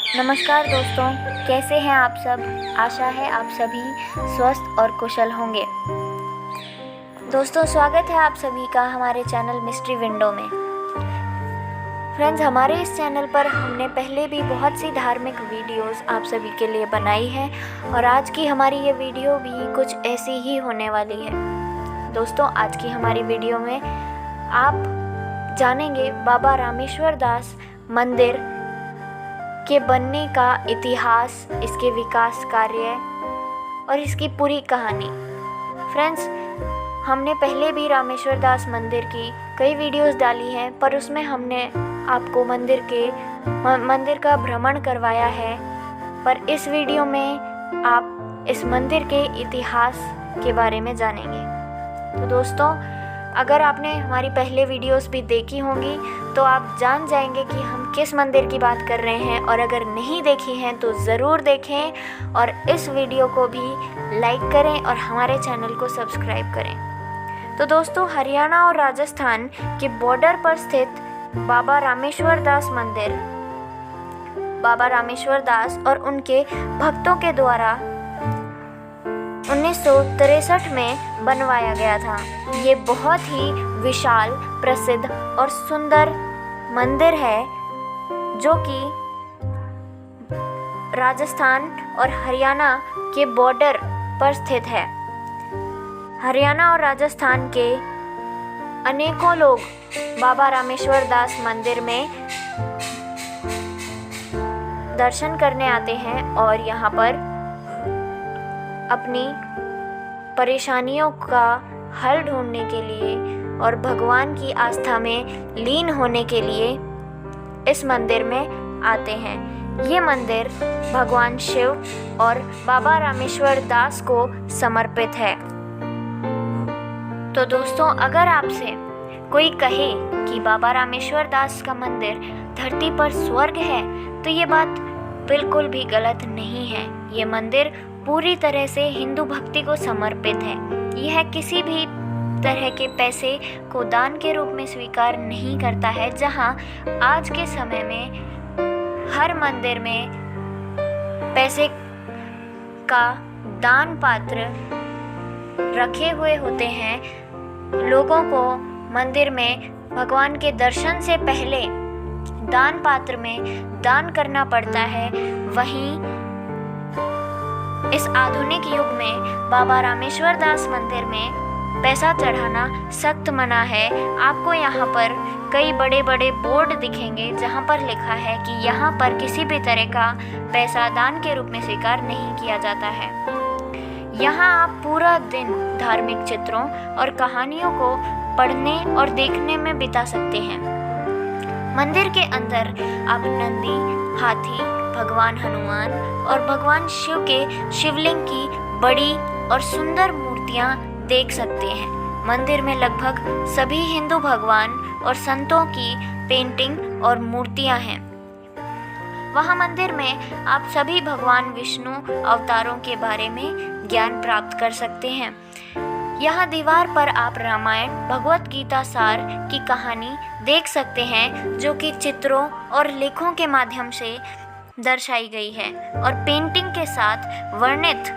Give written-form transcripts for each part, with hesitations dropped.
नमस्कार दोस्तों, कैसे हैं आप सब। आशा है आप सभी स्वस्थ और कुशल होंगे। दोस्तों, स्वागत है आप सभी का हमारे चैनल मिस्ट्री विंडो में। फ्रेंड्स, हमारे इस चैनल पर हमने पहले भी बहुत सी धार्मिक वीडियोस आप सभी के लिए बनाई है और आज की हमारी ये वीडियो भी कुछ ऐसी ही होने वाली है। दोस्तों, आज की हमारी वीडियो में आप जानेंगे बाबा रामेश्वर दास मंदिर के बनने का इतिहास, इसके विकास कार्य और इसकी पूरी कहानी। फ्रेंड्स, हमने पहले भी रामेश्वर दास मंदिर की कई वीडियोस डाली हैं, पर उसमें हमने आपको मंदिर का भ्रमण करवाया है। पर इस वीडियो में आप इस मंदिर के इतिहास के बारे में जानेंगे। तो दोस्तों, अगर आपने हमारी पहले वीडियोस भी देखी होंगी तो आप जान जाएंगे कि हम किस मंदिर की बात कर रहे हैं, और अगर नहीं देखी हैं तो ज़रूर देखें और इस वीडियो को भी लाइक करें और हमारे चैनल को सब्सक्राइब करें। तो दोस्तों, हरियाणा और राजस्थान के बॉर्डर पर स्थित बाबा रामेश्वर दास मंदिर बाबा रामेश्वर दास और उनके भक्तों के द्वारा 1963 में बनवाया गया था। ये बहुत ही विशाल, प्रसिद्ध और सुंदर मंदिर है जो कि राजस्थान और हरियाणा के बॉर्डर पर स्थित है। हरियाणा और राजस्थान के अनेकों लोग बाबा रामेश्वर दास मंदिर में दर्शन करने आते हैं और यहाँ पर अपनी परेशानियों का हल ढूंढने के लिए और भगवान की आस्था में लीन होने के लिए इस मंदिर में आते हैं। ये मंदिर भगवान शिव और बाबा रामेश्वर दास को समर्पित है। तो दोस्तों, अगर आपसे कोई कहे कि बाबा रामेश्वर दास का मंदिर धरती पर स्वर्ग है तो ये बात बिल्कुल भी गलत नहीं है। ये मंदिर पूरी तरह से हिंदू भक्ति को समर्पित है। यह किसी भी तरह के पैसे को दान के रूप में स्वीकार नहीं करता है। जहां आज के समय में हर मंदिर में पैसे का दान पात्र रखे हुए होते हैं, लोगों को मंदिर में भगवान के दर्शन से पहले दान पात्र में दान करना पड़ता है। वहीं इस आधुनिक युग में बाबा रामेश्वर दास मंदिर में पैसा चढ़ाना सख्त मना है। आपको यहाँ पर कई बड़े बड़े बोर्ड दिखेंगे जहाँ पर लिखा है कि यहाँ पर किसी भी तरह का पैसा दान के रूप में स्वीकार नहीं किया जाता है। यहाँ आप पूरा दिन धार्मिक चित्रों और कहानियों को पढ़ने और देखने में बिता सकते हैं। मंदिर के अंदर आप नंदी, हाथी, भगवान हनुमान और भगवान शिव के शिवलिंग की बड़ी और सुंदर मूर्तियां देख सकते हैं। मंदिर में लगभग सभी हिंदू भगवान और संतों की पेंटिंग और मूर्तियां हैं। वहाँ मंदिर में आप सभी भगवान विष्णु अवतारों के बारे में ज्ञान प्राप्त कर सकते हैं। यहाँ दीवार पर आप रामायण, भगवत गीता सार की कहानी देख सकते हैं जो कि चित्रों और लेखों के माध्यम से दर्शाई गई है और पेंटिंग के साथ वर्णित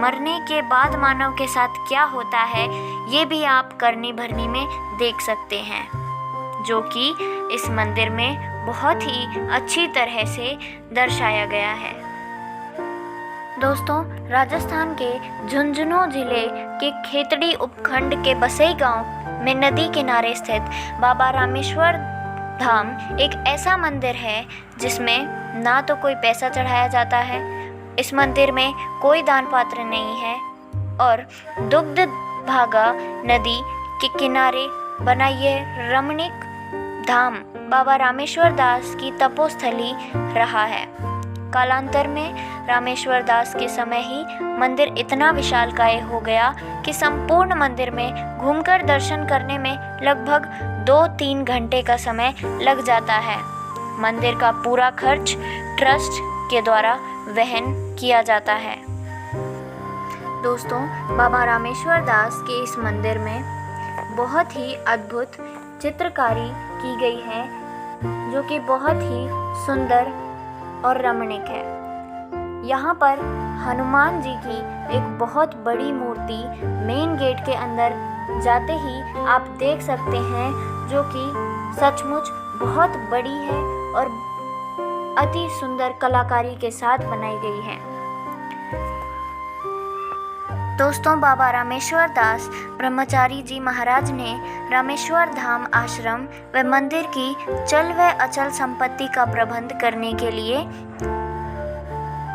मरने के बाद मानव के साथ क्या होता है ये भी आप करनी भरनी में देख सकते हैं, जो कि इस मंदिर में बहुत ही अच्छी तरह से दर्शाया गया है। दोस्तों, राजस्थान के झुंझुनू जिले के खेतड़ी उपखंड के बसई गांव में नदी किनारे स्थित बाबा रामेश्वर धाम एक ऐसा मंदिर है जिसमें ना तो कोई पैसा चढ़ाया जाता है, इस मंदिर में कोई दान पात्र नहीं है और दुग्ध भागा नदी के किनारे बना ये रमणीक धाम बाबा रामेश्वर दास की तपोस्थली रहा है। कालांतर में रामेश्वर दास के समय ही मंदिर इतना विशालकाय हो गया कि संपूर्ण मंदिर में घूमकर दर्शन करने में लगभग 2-3 घंटे का समय लग जाता है। मंदिर का पूरा खर्च ट्रस्ट के द्वारा वहन किया जाता है। दोस्तों, बाबा रामेश्वर दास के इस मंदिर में बहुत ही अद्भुत चित्रकारी की गई है जो कि बहुत ही सुंदर और रमणीक है। यहाँ पर हनुमान जी की एक बहुत बड़ी मूर्ति मेन गेट के अंदर जाते ही आप देख सकते हैं, जो कि सचमुच बहुत बड़ी है और अति सुंदर कलाकारी के साथ बनाई गई है। दोस्तों, बाबा रामेश्वर दास ब्रह्मचारी जी महाराज ने रामेश्वर धाम आश्रम व मंदिर की चल व अचल संपत्ति का प्रबंध करने के लिए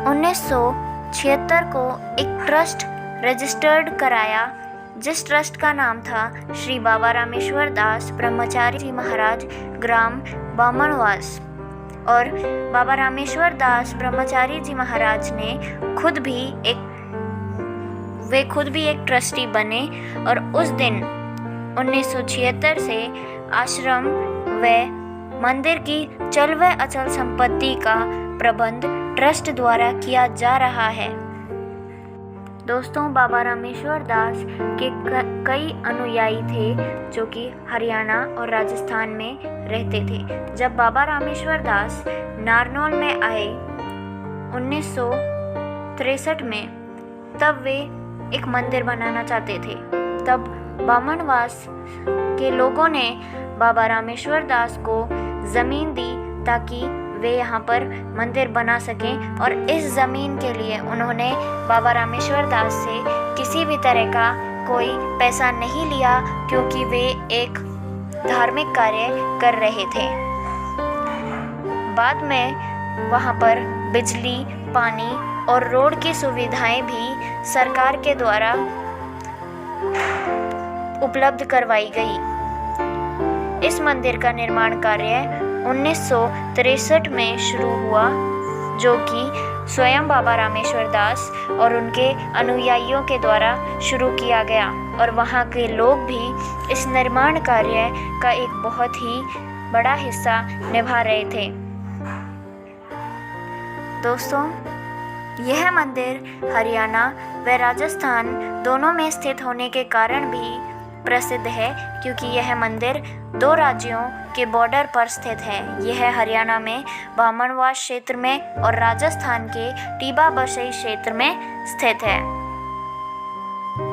1976 को एक ट्रस्ट रजिस्टर्ड कराया, जिस ट्रस्ट का नाम था श्री बाबा रामेश्वर दास ब्रह्मचारी जी महाराज ग्राम बामणवास। और बाबा रामेश्वर दास ब्रह्मचारी जी महाराज ने खुद भी एक ट्रस्टी बने और उस दिन 1976 से आश्रम व मंदिर की चल व अचल संपत्ति का प्रबंध ट्रस्ट द्वारा किया जा रहा है। दोस्तों, बाबा रामेश्वर दास के कई अनुयायी थे जो कि हरियाणा और राजस्थान में रहते थे। जब बाबा रामेश्वर दास नारनौल में आए 1963 में, तब वे एक मंदिर बनाना चाहते थे। तब बामणवास के लोगों ने बाबा रामेश्वर दास को ज़मीन दी ताकि वे यहाँ पर मंदिर बना सकें, और इस ज़मीन के लिए उन्होंने बाबा रामेश्वर दास से किसी भी तरह का कोई पैसा नहीं लिया, क्योंकि वे एक धार्मिक कार्य कर रहे थे। बाद में वहाँ पर बिजली, पानी और रोड की सुविधाएं भी सरकार के द्वारा उपलब्ध करवाई गई। इस मंदिर का निर्माण कार्य 1963 में शुरू हुआ, जो कि स्वयं बाबा रामेश्वर दास और उनके अनुयायियों के द्वारा शुरू किया गया, और वहाँ के लोग भी इस निर्माण कार्य का एक बहुत ही बड़ा हिस्सा निभा रहे थे। दोस्तों, यह मंदिर हरियाणा व राजस्थान दोनों में स्थित होने के कारण भी प्रसिद्ध है, क्योंकि यह मंदिर 2 राज्यों के बॉर्डर पर स्थित है। यह हरियाणा में बामणवास क्षेत्र में और राजस्थान के टीबा बसई क्षेत्र में स्थित है।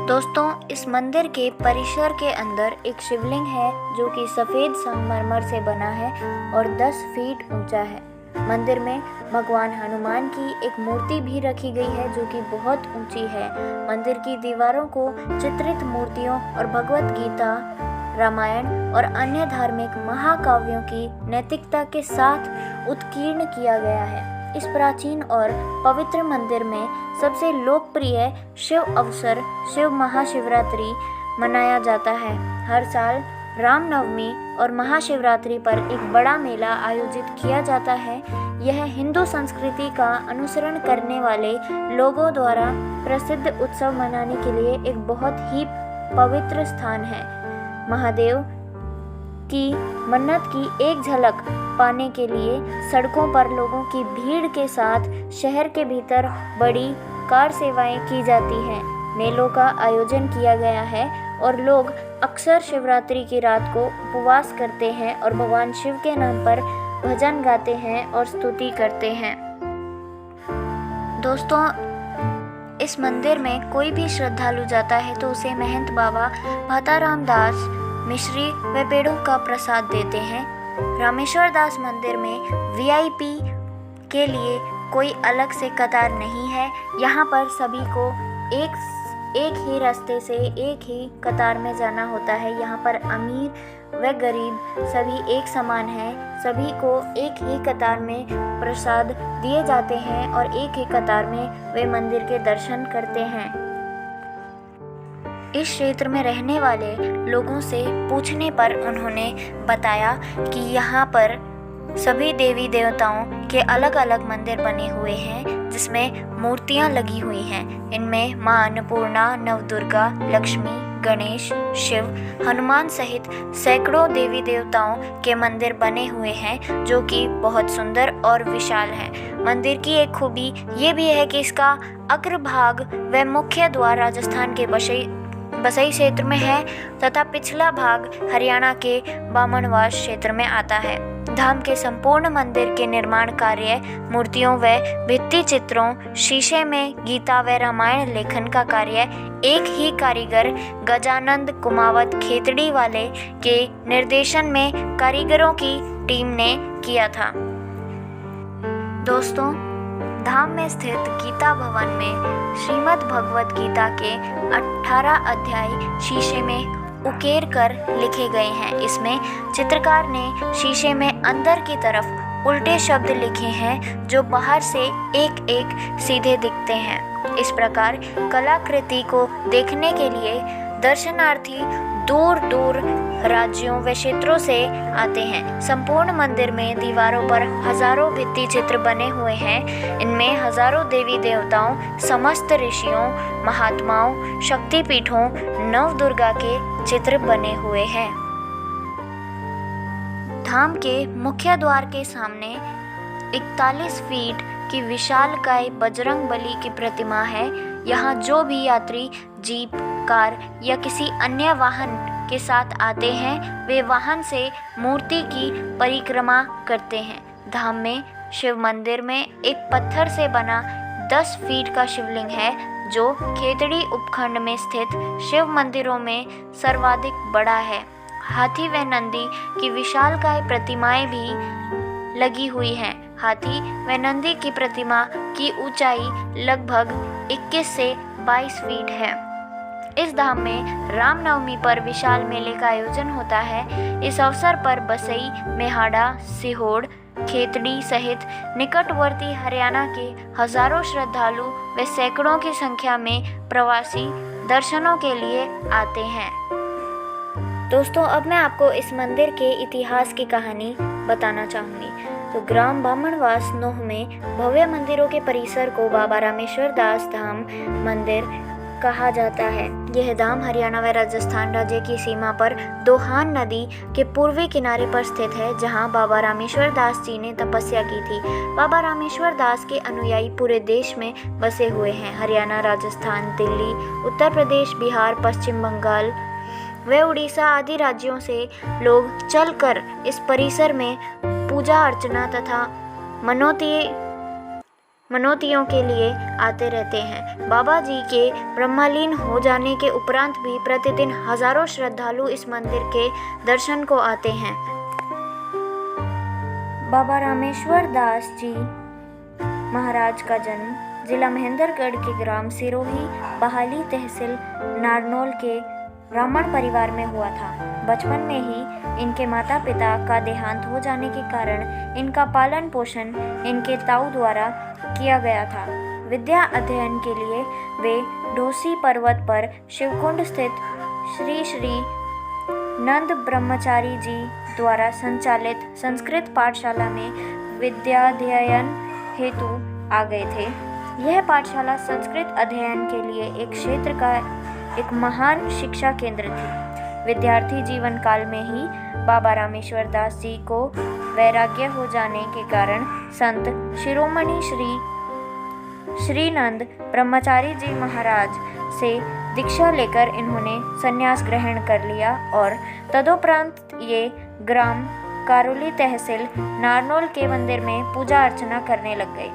दोस्तों, इस मंदिर के परिसर के अंदर एक शिवलिंग है जो कि सफ़ेद संगमरमर से बना है और 10 फीट ऊंचा है। मंदिर में भगवान हनुमान की एक मूर्ति भी रखी गई है जो कि बहुत ऊंची है। मंदिर की दीवारों को चित्रित मूर्तियों और भगवत गीता, रामायण और अन्य धार्मिक महाकाव्यों की नैतिकता के साथ उत्कीर्ण किया गया है। इस प्राचीन और पवित्र मंदिर में सबसे लोकप्रिय शिव अवसर शिव महाशिवरात्रि मनाया जाता है। हर साल रामनवमी और महाशिवरात्रि पर एक बड़ा मेला आयोजित किया जाता है। यह हिंदू संस्कृति का अनुसरण करने वाले लोगों द्वारा प्रसिद्ध उत्सव मनाने के लिए एक बहुत ही पवित्र स्थान है। महादेव की मन्नत की एक झलक पाने के लिए सड़कों पर लोगों की भीड़ के साथ शहर के भीतर बड़ी कार सेवाएं की जाती हैं। मेलों का आयोजन किया गया है और लोग अक्सर शिवरात्रि की रात को उपवास करते हैं और भगवान शिव के नाम पर भजन गाते हैं और स्तुति करते हैं। दोस्तों, इस मंदिर में कोई भी श्रद्धालु जाता है तो उसे महंत बाबा भाताराम दास मिश्री व पेड़ों का प्रसाद देते हैं। रामेश्वर दास मंदिर में VIP के लिए कोई अलग से कतार नहीं है। यहाँ पर सभी को एक ही रास्ते से एक ही कतार में जाना होता है। यहाँ पर अमीर व गरीब सभी एक समान हैं। सभी को एक ही कतार में प्रसाद दिए जाते हैं और एक ही कतार में वे मंदिर के दर्शन करते हैं। इस क्षेत्र में रहने वाले लोगों से पूछने पर उन्होंने बताया कि यहाँ पर सभी देवी देवताओं के अलग अलग मंदिर बने हुए हैं जिसमें मूर्तियाँ लगी हुई हैं। इनमें माँ अन्नपूर्णा, नवदुर्गा, लक्ष्मी, गणेश, शिव, हनुमान सहित सैकड़ों देवी देवताओं के मंदिर बने हुए हैं जो कि बहुत सुंदर और विशाल हैं। मंदिर की एक खूबी ये भी है कि इसका अग्रभाग व मुख्य द्वार राजस्थान के बसई क्षेत्र में है तथा पिछला भाग हरियाणा के बामनवास क्षेत्र में आता है। धाम के संपूर्ण मंदिर के निर्माण कार्य, मूर्तियों व भित्ति चित्रों, शीशे में गीता व रामायण लेखन का कार्य एक ही कारीगर गजानंद कुमावत खेतड़ी वाले के निर्देशन में कारीगरों की टीम ने किया था। दोस्तों, धाम में स्थित गीता भवन में श्रीमद् भगवत गीता के 18 अध्याय शीशे में उकेर कर लिखे गए हैं। इसमें चित्रकार ने शीशे में अंदर की तरफ उल्टे शब्द लिखे हैं जो बाहर से एक एक सीधे दिखते हैं। इस प्रकार कलाकृति को देखने के लिए दर्शनार्थी दूर दूर राज्यों व क्षेत्रों से आते हैं। संपूर्ण मंदिर में दीवारों पर हजारों भित्ति चित्र बने हुए हैं। इनमें हजारों देवी देवताओं, समस्त ऋषियों, महात्माओं, शक्तिपीठों, नव दुर्गा के चित्र बने हुए हैं। धाम के मुख्य द्वार के सामने 41 फीट की विशालकाय बजरंग बली की प्रतिमा है। यहाँ जो भी यात्री जीप, कार या किसी अन्य वाहन के साथ आते हैं वे वाहन से मूर्ति की परिक्रमा करते हैं। धाम में शिव मंदिर में एक पत्थर से बना 10 फीट का शिवलिंग है जो खेतड़ी उपखंड में स्थित शिव मंदिरों में सर्वाधिक बड़ा है। हाथी व नंदी की विशालकाय प्रतिमाएं भी लगी हुई हैं। हाथी व नंदी की प्रतिमा की ऊंचाई लगभग 21 से 22 फीट है। इस धाम में रामनवमी पर विशाल मेले का आयोजन होता है। इस अवसर पर बसई, मेहाड़ा, सीहोर, खेतड़ी सहित निकटवर्ती हरियाणा के हजारों श्रद्धालु व सैकड़ों की संख्या में प्रवासी दर्शनों के लिए आते हैं। दोस्तों, अब मैं आपको इस मंदिर के इतिहास की कहानी बताना चाहूँगी। तो ग्राम बामनवास नोह में भव्य मंदिरों के परिसर को बाबा रामेश्वर दास धाम मंदिर कहा जाता है। यह धाम हरियाणा व राजस्थान राज्य की सीमा पर दोहान नदी के पूर्वी किनारे पर स्थित है, जहां बाबा रामेश्वर दास जी ने तपस्या की थी। बाबा रामेश्वर दास के अनुयायी पूरे देश में बसे हुए हैं। हरियाणा, राजस्थान, दिल्ली, उत्तर प्रदेश, बिहार, पश्चिम बंगाल व उड़ीसा आदि राज्यों से लोग चलकर इस परिसर में पूजा अर्चना तथा मनौतियों के लिए आते रहते हैं। बाबा जी के ब्रह्मलीन हो जाने के उपरांत भी प्रतिदिन हजारों श्रद्धालु इस मंदिर के दर्शन को आते हैं। बाबा रामेश्वर दास जी महाराज का जन्म जिला महेंद्रगढ़ के ग्राम सिरोही, बहाली तहसील नारनौल के ब्राह्मण परिवार में हुआ था। बचपन में ही इनके माता पिता का देहांत हो जाने के कारण इनका पालन पोषण इनके ताऊ द्वारा किया गया था। विद्या अध्ययन के लिए वे ढोसी पर्वत पर शिवकुंड स्थित श्री श्री नंद ब्रह्मचारी जी द्वारा संचालित संस्कृत पाठशाला में विद्याध्ययन हेतु आ गए थे। यह पाठशाला संस्कृत अध्ययन के लिए एक क्षेत्र का एक महान शिक्षा केंद्र थी। विद्यार्थी जीवन काल में ही बाबा रामेश्वर दास जी को वैराग्य हो जाने के कारण संत शिरोमणि श्री नंद ब्रह्मचारी जी महाराज से दीक्षा लेकर इन्होंने संन्यास ग्रहण कर लिया और तदोपरांत ये ग्राम कारोली तहसील नारनौल के मंदिर में पूजा अर्चना करने लग गए।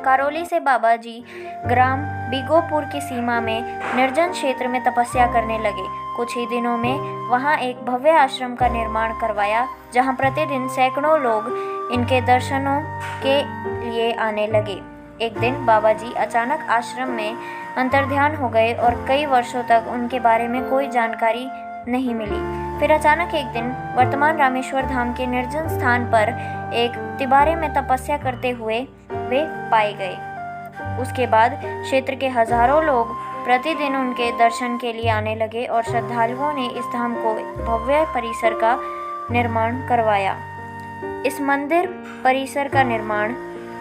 कारोली से बाबा जी ग्राम बीगोपुर की सीमा में निर्जन क्षेत्र में तपस्या करने लगे। कुछ ही दिनों में वहां एक भव्य आश्रम का निर्माण करवाया, जहां प्रतिदिन सैकड़ों लोग इनके दर्शनों के लिए आने लगे। एक दिन बाबा जी अचानक आश्रम में अंतर्ध्यान हो गए और कई वर्षों तक उनके बारे में कोई जानकारी नहीं मिली। फिर अचानक एक दिन वर्तमान रामेश्वर धाम के निर्जन स्थान पर एक तिबारे में तपस्या करते हुए वे पाए गए। उसके बाद क्षेत्र के हजारों लोग प्रतिदिन उनके दर्शन के लिए आने लगे और श्रद्धालुओं ने इस धाम को भव्य परिसर का निर्माण करवाया। इस मंदिर परिसर का निर्माण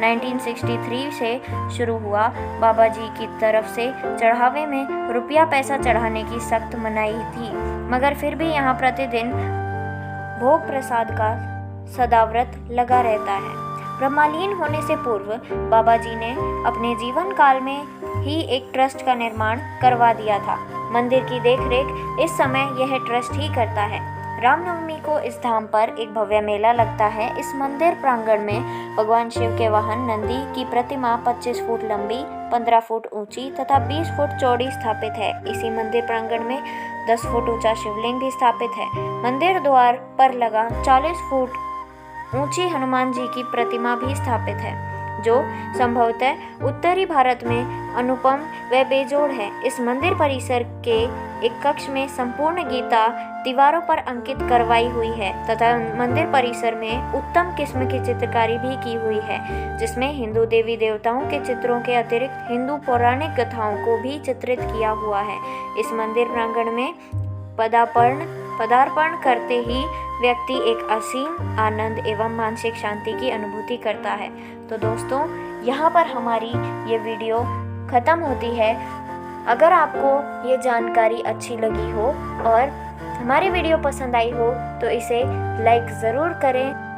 1963 से शुरू हुआ। बाबा जी की तरफ से चढ़ावे में रुपया पैसा चढ़ाने की सख्त मनाही थी, मगर फिर भी यहाँ प्रतिदिन भोग प्रसाद का सदाव्रत लगा रहता है। ब्रह्मलीन होने से पूर्व बाबा जी ने अपने जीवन काल में ही एक ट्रस्ट का निर्माण करवा दिया था। मंदिर की देखरेख इस समय यह ट्रस्ट ही करता है। रामनवमी को इस धाम पर एक भव्य मेला लगता है। इस मंदिर प्रांगण में भगवान शिव के वाहन नंदी की प्रतिमा 25 फुट लंबी, 15 फुट ऊंची तथा 20 फुट चौड़ी स्थापित है। इसी मंदिर प्रांगण में 10 फुट ऊंचा शिवलिंग भी स्थापित है। मंदिर द्वार पर लगा 40 फुट ऊंची हनुमान जी की प्रतिमा भी स्थापित है, जो संभवतः उत्तरी भारत में अनुपम व बेजोड़ है। इस मंदिर परिसर के एक कक्ष में संपूर्ण गीता दीवारों पर अंकित करवाई हुई है तथा मंदिर परिसर में उत्तम किस्म की चित्रकारी भी की हुई है, जिसमें हिंदू देवी देवताओं के चित्रों के अतिरिक्त हिंदू पौराणिक कथाओं को भी चित्रित किया हुआ है। इस मंदिर प्रांगण में पदार्पण करते ही व्यक्ति एक असीम आनंद एवं मानसिक शांति की अनुभूति करता है। तो दोस्तों, यहाँ पर हमारी ये वीडियो ख़त्म होती है। अगर आपको ये जानकारी अच्छी लगी हो और हमारी वीडियो पसंद आई हो तो इसे लाइक ज़रूर करें।